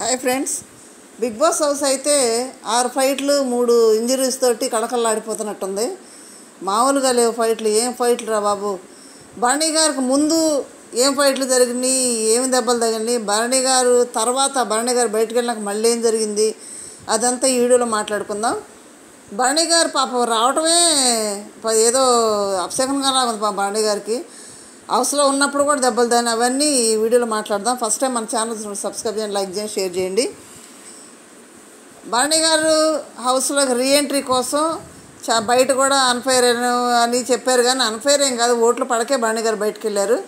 Hi friends, Bigg Boss house అయితే 6 ఫైట్లు 3 injuries తోటి కళకళలాడిపోతున్నట్టుంది. మామూలుగా లేవు ఫైట్లు. ఏం ఫైట్లు రా బాబు. భరణి గారికి ముందు ఏం ఫైట్లు జరిగినాయి, ఏమి దెబ్బలు తగిలినాయి, భరణి గారు తర్వాత భరణి గారు బయటకు వెళ్ళినాక మళ్ళీ ఏం జరిగింది, అదంతా ఈ వీడియోలో మాట్లాడుకుందాం. భరణి గారు పాపం రావటమే ఏదో అపశకనంగా ఉంది పాపం భరణి గారికి. హౌస్లో ఉన్నప్పుడు కూడా దెబ్బలు దాని అవన్నీ ఈ వీడియోలో మాట్లాడదాం. ఫస్ట్ టైం మన ఛానల్ సబ్స్క్రైబ్ చేయండి, లైక్ చేయండి, షేర్ చేయండి. భరణి గారు హౌస్లోకి రీఎంట్రీ కోసం బయట కూడా అన్ఫైర్ అని చెప్పారు, కానీ అన్ఫైర్ ఏం కాదు, ఓట్లు పడకే భరణి గారు బయటకు వెళ్ళారు.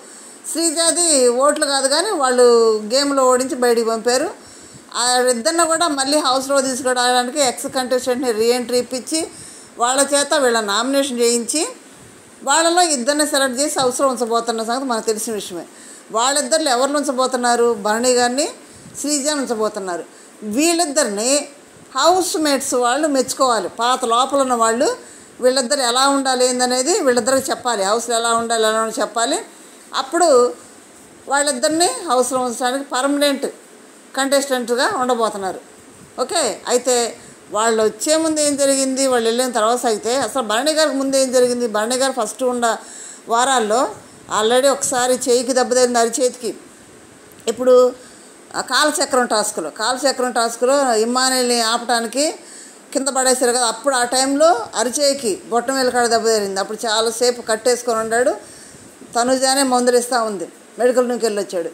శ్రీజాది ఓట్లు కాదు కానీ వాళ్ళు గేమ్లో ఓడించి బయటికి పంపారు. ఇద్దరిని కూడా మళ్ళీ హౌస్లో తీసుకురావడానికి ఎక్స్ కంటెస్టెంట్ని రీఎంట్రీ ఇప్పించి వాళ్ళ చేత వీళ్ళ నామినేషన్ చేయించి వాళ్ళలో ఇద్దరిని సెలెక్ట్ చేసి హౌస్లో ఉంచబోతున్న సంగతి మనకు తెలిసిన విషయమే. వాళ్ళిద్దరిలో ఎవరిని ఉంచబోతున్నారు? భరణి గారిని, శ్రీజాని ఉంచబోతున్నారు. వీళ్ళిద్దరిని హౌస్ మేట్స్ వాళ్ళు మెచ్చుకోవాలి. పాత లోపల ఉన్న వాళ్ళు వీళ్ళిద్దరు ఎలా ఉండాలి ఏందనేది వీళ్ళిద్దరికి చెప్పాలి. హౌస్లో ఎలా ఉండాలి ఎలా చెప్పాలి. అప్పుడు వాళ్ళిద్దరిని హౌస్లో ఉంచడానికి పర్మనెంట్ కంటెస్టెంట్గా ఉండబోతున్నారు. ఓకే, అయితే వాళ్ళు వచ్చే ముందు ఏం జరిగింది, వాళ్ళు వెళ్ళిన తర్వాత అయితే అసలు భరణి గారికి ముందు ఏం జరిగింది? భరణి గారు ఫస్ట్ ఉన్న వారాల్లో ఆల్రెడీ ఒకసారి చేయికి దెబ్బతైంది, అరిచేతికి. ఇప్పుడు కాలచక్రం టాస్క్లో ఇమ్మానుయల్ని ఆపడానికి కింద పడేసారు కదా, అప్పుడు ఆ టైంలో అరిచేయికి బొట్టం వేలకాడ దెబ్బతగిలింది. అప్పుడు చాలాసేపు కట్టేసుకొని ఉన్నాడు. తనుజానే మందులు ఇస్తూ ఉంది, మెడికల్ నుంచి వెళ్ళొచ్చాడు.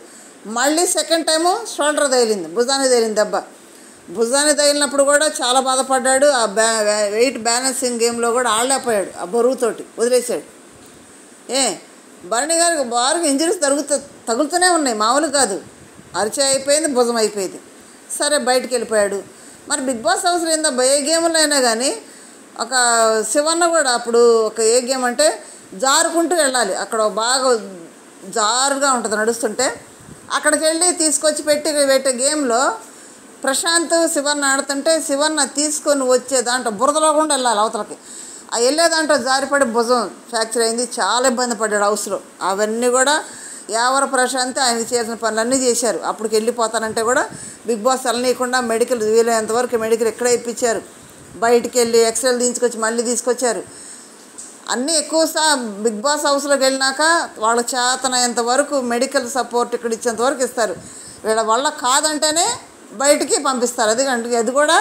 మళ్ళీ సెకండ్ టైము షోల్డర్ తగిలింది, భుజానికి తగిలింది దెబ్బ. భుజాన్ని తగిలినప్పుడు కూడా చాలా బాధపడ్డాడు. ఆ వెయిట్ బ్యాలెన్సింగ్ గేమ్లో కూడా ఆడలేకపోయాడు, ఆ బరువుతోటి వదిలేశాడు. భరణి గారికి బాగా ఇంజరీస్ తగులుతూనే ఉన్నాయి, మామూలు కాదు. అరిచే అయిపోయింది, భుజం అయిపోయింది. సరే బయటికి వెళ్ళిపోయాడు. మరి బిగ్ బాస్ హౌస్లో ఏందో ఏ గేమ్లో అయినా కానీ ఒక శివన్న కూడా అప్పుడు ఒక ఏ గేమ్ అంటే జారుకుంటూ వెళ్ళాలి, అక్కడ బాగా జారుగా ఉంటుంది నడుస్తుంటే, అక్కడికి వెళ్ళి తీసుకొచ్చి పెట్టే గేమ్లో ప్రశాంత్ శివన్న ఆడుతుంటే శివన్న తీసుకొని వచ్చే దాంట్లో బురదలో కూడా వెళ్ళాలి అవతలకి. ఆ వెళ్ళే దాంట్లో జారిపడి భుజం ఫ్రాక్చర్ అయింది, చాలా ఇబ్బంది పడ్డాడు హౌస్లో. అవన్నీ కూడా యావర ప్రశాంత్ ఆయనకి చేసిన పనులన్నీ చేశారు. అప్పటికి వెళ్ళిపోతానంటే కూడా బిగ్ బాస్ వెళ్ళనీయకుండా మెడికల్ వీలైనంతవరకు మెడికల్ ఎక్కడే ఇప్పించారు. బయటికి వెళ్ళి ఎక్స్రేలు తీసుకొచ్చి మళ్ళీ తీసుకొచ్చారు. అన్నీ ఎక్కువ బిగ్ బాస్ హౌస్లోకి వెళ్ళినాక వాళ్ళ చేతనైనంత వరకు మెడికల్ సపోర్ట్ ఇక్కడ ఇచ్చేంత వరకు ఇస్తారు. వీళ్ళ వల్ల కాదంటేనే బయటికి పంపిస్తారు. అది కూడా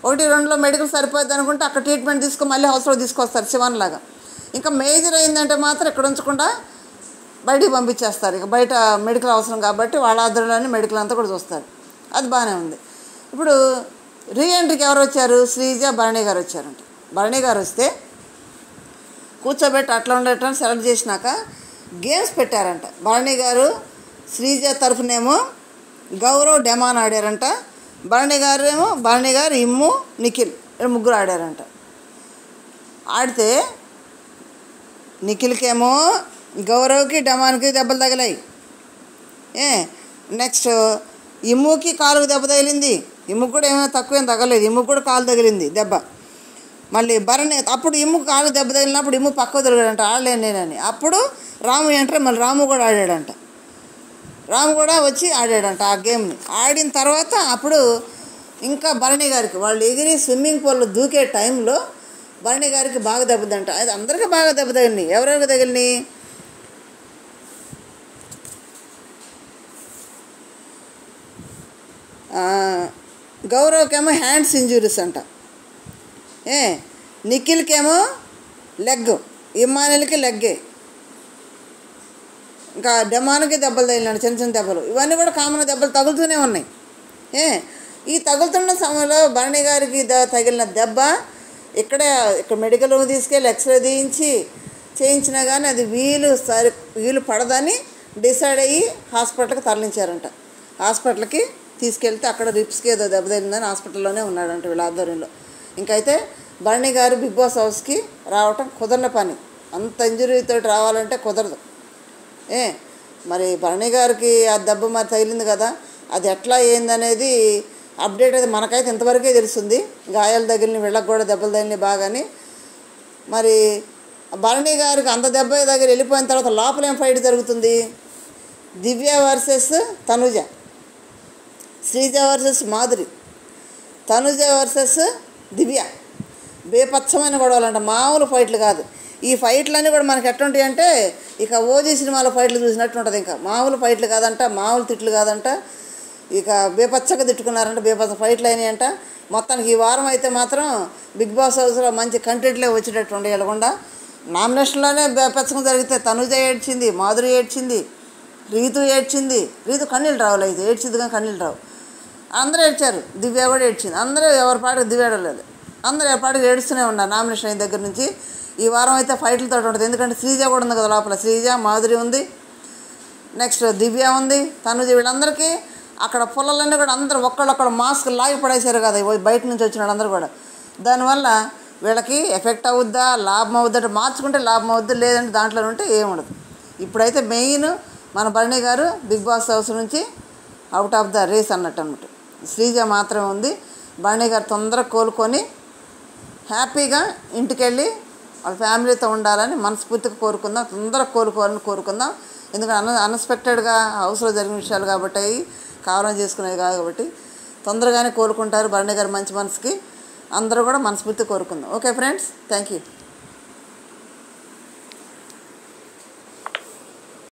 1-2లో మెడికల్ సరిపోద్ది అనుకుంటే అక్కడ ట్రీట్మెంట్ తీసుకొని మళ్ళీ హౌస్లో తీసుకొస్తారు శివన్లాగా. ఇంకా మేజర్ అయిందంటే మాత్రం ఇక్కడ ఉంచకుండా బయటికి పంపించేస్తారు. ఇక బయట మెడికల్ అవసరం కాబట్టి వాళ్ళ ఆధ్వర్యంలోనే మెడికల్ అంతా కూడా చూస్తారు. అది బాగానే ఉంది. ఇప్పుడు రీఎంట్రీకి ఎవరు వచ్చారు? శ్రీజ, భరణి గారు వచ్చారంట. భరణి గారు వస్తే కూర్చోబెట్టి అట్లా ఉండేటని సెలెక్ట్ చేసినాక గేమ్స్ పెట్టారంట. భరణి గారు శ్రీజ తరఫునేమో గౌరవ్ డెమాన్ ఆడారంట. భరణి గారు ఇమ్ము, నిఖిల్ ముగ్గురు ఆడారంట. ఆడితే నిఖిల్కేమో గౌరవ్కి డెమాన్కి దెబ్బలు తగిలాయి. నెక్స్ట్ ఇమ్ముకి కాలుకు దెబ్బ తగిలింది. ఇమ్ముకు కూడా ఏమైనా తక్కువేం తగలేదు, ఇమ్ముకు కూడా కాలు తగిలింది దెబ్బ. మళ్ళీ భరణి అప్పుడు ఇమ్ము కాలు దెబ్బ తగిలినప్పుడు ఇమ్ము పక్కకు తిరిగాడంట, ఆడలేను నేనని. అప్పుడు రాము ఎంటర్, మళ్ళీ రాము కూడా ఆడాడంట. రాము కూడా వచ్చి ఆడాడంట ఆ గేమ్ని. ఆడిన తర్వాత అప్పుడు ఇంకా భరణి గారికి వాళ్ళు ఎగిరి స్విమ్మింగ్ పూల్లో దూకే టైంలో భరణి గారికి బాగా దెబ్బదంట. అది అందరికీ బాగా దెబ్బ తగిలినాయి. ఎవరెవరికి తగిలినాయి? గౌరవ్కేమో హ్యాండ్స్ ఇంజురీస్ అంట. నిఖిల్కేమో లెగ్, ఇమ్మానుయల్కి లెగ్గే, ఇంకా డెమాన్కి దెబ్బలు తగిలినాడు, చిన్న చిన్న దెబ్బలు. ఇవన్నీ కూడా కామన్ దెబ్బలు తగులుతూనే ఉన్నాయి. ఈ తగులుతున్న సమయంలో భరణి గారికి తగిలిన దెబ్బ ఇక్కడ మెడికల్ రూమ్ తీసుకెళ్ళి ఎక్స్రే చేయించినా కానీ అది వీలు పడదని డిసైడ్ అయ్యి హాస్పిటల్కి తరలించారంట. హాస్పిటల్కి తీసుకెళ్తే అక్కడ రిప్స్కి ఏదో దెబ్బ తగిలిందని హాస్పిటల్లోనే ఉన్నాడంట వీళ్ళ ఆధ్వర్యంలో. ఇంకైతే భరణి గారు బిగ్ బాస్ హౌస్కి రావటం కుదరని పని. అంత ఇంజరీతో రావాలంటే కుదరదు. మరి భరణి గారికి ఆ దెబ్బ మరి తగిలింది కదా, అది ఎట్లా ఏందనేది అప్డేట్ అయితే మనకైతే ఇంతవరకే తెలుస్తుంది. గాయాలు తగిలిన వీళ్ళకి కూడా దెబ్బలు తగిలినాయి బాగాని. మరి భరణి గారికి అంత దెబ్బ దగ్గర వెళ్ళిపోయిన తర్వాత లోపల ఏం ఫైట్ జరుగుతుంది? Divya versus Tanuja. Sreeja versus Madhuri, Tanuja versus Divya. బేపచ్చమైన గొడవలు మామూలు ఫైట్లు కాదు. ఈ ఫైట్లన్నీ కూడా మనకి ఎట్లుంటాయి అంటే ఇక ఓజీ సినిమాలో ఫైట్లు చూసినట్టు ఉంటుంది. ఇంకా మామూలు ఫైట్లు కాదంట, మామూలు తిట్లు కాదంట, ఇక బేపచ్చగా తిట్టుకున్నారంట, బేపచ్చ ఫైట్లు అయినాయంట. మొత్తానికి ఈ వారం అయితే మాత్రం బిగ్ బాస్ హౌస్లో మంచి కంటెంట్లే వచ్చేటట్టు ఉండే వెళ్ళకుండా. నామినేషన్లోనే బేపచ్చగా జరిగితే తనుజ ఏడ్చింది, మాధురి ఏడ్చింది, రీతు ఏడ్చింది. రీతు కన్నీళ్ళు రావులేదు, ఏడ్చింది కానీ కన్నీళ్ళు రావు. అందరూ ఏడ్చారు, దివ్య కూడా ఏడ్చింది. అందరూ ఎవరి పాటికి దివ్య ఏడలేదు, అందరూ ఎవరి పాటికి ఏడుస్తూనే ఉన్నారు నామినేషన్ అయిన దగ్గర నుంచి. ఈ వారం అయితే ఫైట్లతో ఉంటుంది. ఎందుకంటే శ్రీజ కూడా ఉంది కదా లోపల, శ్రీజ, మాధురి ఉంది, నెక్స్ట్ దివ్య ఉంది, తనుజ. వీళ్ళందరికీ అక్కడ పుల్లలన్నీ కూడా అందరూ ఒక్కళ్ళొక్కడు మాస్క్ లాగి పడేశారు కదా బయట నుంచి వచ్చిన వాళ్ళందరూ కూడా. దానివల్ల వీళ్ళకి ఎఫెక్ట్ అవుద్దా, లాభం అవుద్దా అంటే మార్చుకుంటే లాభం అవుద్ది, లేదంటే దాంట్లో ఉంటే ఏముండదు. ఇప్పుడైతే మెయిన్ మన Bharani garu big Boss house నుంచి అవుట్ ఆఫ్ ద రేస్ అన్నట్టు అనమాట. శ్రీజ మాత్రమే ఉంది. భరణి గారు తొందరగా కోలుకొని హ్యాపీగా ఇంటికి వెళ్ళి వాళ్ళ ఫ్యామిలీతో ఉండాలని మనస్ఫూర్తిగా కోరుకుందాం. తొందరగా కోలుకోవాలని కోరుకుందాం. ఎందుకంటే అన్ఎక్స్పెక్టెడ్గా హౌస్లో జరిగిన విషయాలు కాబట్టి, అవి కావాలని చేసుకునేవి కాదు కాబట్టి తొందరగానే కోలుకుంటారు భరణి గారు మంచి మనసుకి. అందరూ కూడా మనస్ఫూర్తిగా కోరుకుందాం. Okay friends, thank you.